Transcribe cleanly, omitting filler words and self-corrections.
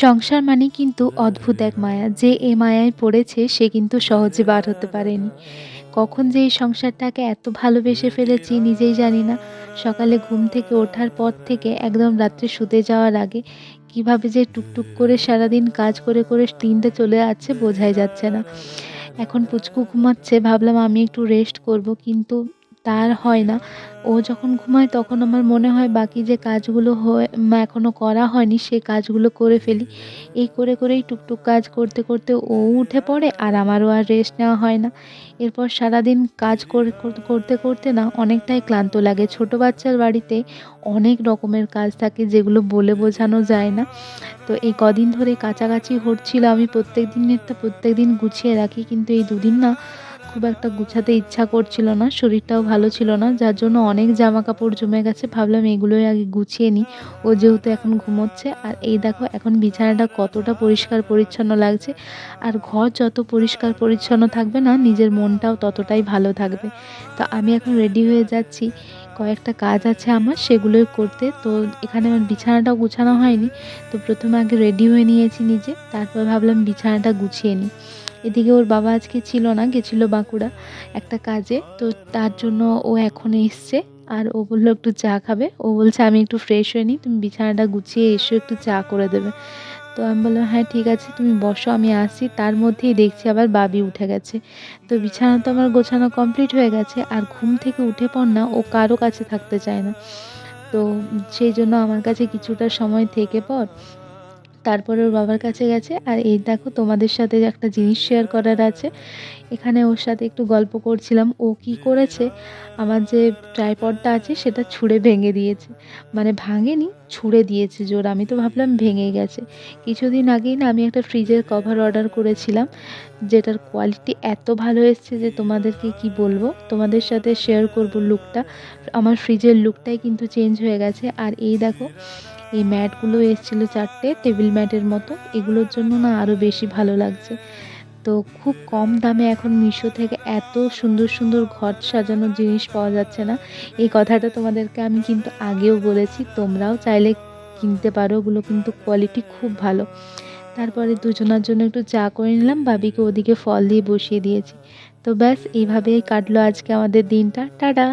সংসার মানে কিন্তু অদ্ভুত এক মায়া। যে এ মায়ায় পড়েছে সে কিন্তু সহজে বার হতে পারেনি। কখন যে এই সংসারটাকে এত ভালোবেসে ফেলেছি নিজেই জানি না। সকালে ঘুম থেকে ওঠার পর থেকে একদম রাত্রে শুতে যাওয়ার আগে কিভাবে যে টুকটুক করে সারাদিন কাজ করে, করে দিনটা চলে যাচ্ছে বোঝাই যাচ্ছে না। এখন পুচকু ঘুমাচ্ছে, ভাবলাম আমি একটু রেস্ট করব। কিন্তু তার হয় না। ও যখন ঘুমায় তখন আমার মনে হয় বাকি যে কাজগুলো এখনো করা হয়নি সেই কাজগুলো করে ফেলি। এই করে, করেই টুকটুক কাজ করতে, করতে ও উঠে পড়ে আর আমারও আর রেস্ট নেওয়া হয় না। এরপর সারাদিন কাজ করতে, করতে না অনেকটাই ক্লান্ত লাগে। ছোট বাচ্চার বাড়িতে অনেক রকমের কাজ থাকে যেগুলো বলে বোঝানো যায় না। তো এই কদিন ধরে কাচাকাচি হচ্ছিল, আমি প্রত্যেকদিনেরটা প্রত্যেকদিন গুছিয়ে রাখি। কিন্তু এই দুদিন না খুব একটা গুছাতে ইচ্ছা করছিল না। শরীরটাও ভালো ছিল না। যার জন্য অনেক জামাকাপড় জমে গেছে। ভাবলাম এগুলোই আগে গুছিয়ে নিই। ও যেহেতু এখন ঘুমোচ্ছে আর এই দেখো এখন বিছানাটা কতটা পরিষ্কার পরিচ্ছন্ন লাগছে। আর ঘর যত পরিষ্কার পরিচ্ছন্ন থাকবে না নিজের মনটাও ততটাই ভালো থাকবে। তো আমি এখন রেডি হয়ে যাচ্ছি। কয়েকটা কাজ আছে আমার সেগুলোই করতে। তো এখানে আমার বিছানাটাও গুছানো হয়নি। তো প্রথমে আগে রেডি হয়ে নিয়েছি নিজে, তারপর ভাবলাম বিছানাটা গুছিয়ে নিই। এদিকে ওর বাবা আজকে ছিল না, গেছিল বাঁকুড়া একটা কাজে। তো তার জন্য ও এখন এসছে। আর ও বলল একটু চা খাবে। ও বলছে আমি একটু ফ্রেশ হয়ে নিই, তুমি বিছানাটা গুছিয়ে এসো, একটু চা করে দেবে। তো আমি বললাম হ্যাঁ ঠিক আছে তুমি বসো আমি আসছি। তার মধ্যেই দেখছি আবার বাবি উঠে গেছে। তো বিছানা তো আমার গোছানো কমপ্লিট হয়ে গেছে। আর ঘুম থেকে উঠে পর না ও কারো কাছে থাকতে চায় না। তো সেই জন্য আমার কাছে কিছুটা সময় থেকে পর তারপরে ওর বাবার কাছে গেছে। আর এই দেখো তোমাদের সাথে একটা জিনিস শেয়ার করার আছে। এখানে ওর সাথে একটু গল্প করছিলাম। ও কি করেছে, আমার যে ট্রাইপডটা আছে সেটা ছুঁড়ে ভেঙে দিয়েছে। মানে ভাঙেনি, ছুঁড়ে দিয়েছে জোর। আমি তো ভাবলাম ভেঙেই গেছে। কিছুদিন আগেই না আমি একটা ফ্রিজের কভার অর্ডার করেছিলাম, যেটার কোয়ালিটি এত ভালো এসছে যে তোমাদেরকে কি বলবো। তোমাদের সাথে শেয়ার করব লুকটা। আমার ফ্রিজের লুকটাই কিন্তু চেঞ্জ হয়ে গেছে। আর এই দেখো এই ম্যাটগুলো এসেছিলো ৪ টে টেবিল ম্যাটের মতো। এগুলোর জন্য না আরও বেশি ভালো লাগছে। তো খুব কম দামে এখন মিশো থেকে এত সুন্দর, সুন্দর ঘর সাজানোর জিনিস পাওয়া যাচ্ছে না। এই কথাটা তোমাদেরকে আমি কিন্তু আগেও বলেছি। তোমরাও চাইলে কিনতে পারো। ওগুলো কিন্তু কোয়ালিটি খুব ভালো। তারপরে দুজনার জন্য একটু চা করে নিলাম। বাবিকে ওদিকে ফল দিয়ে বসিয়ে দিয়েছি। তো ব্যাস এইভাবেই কাটলো আজকে আমাদের দিনটা। টাটা।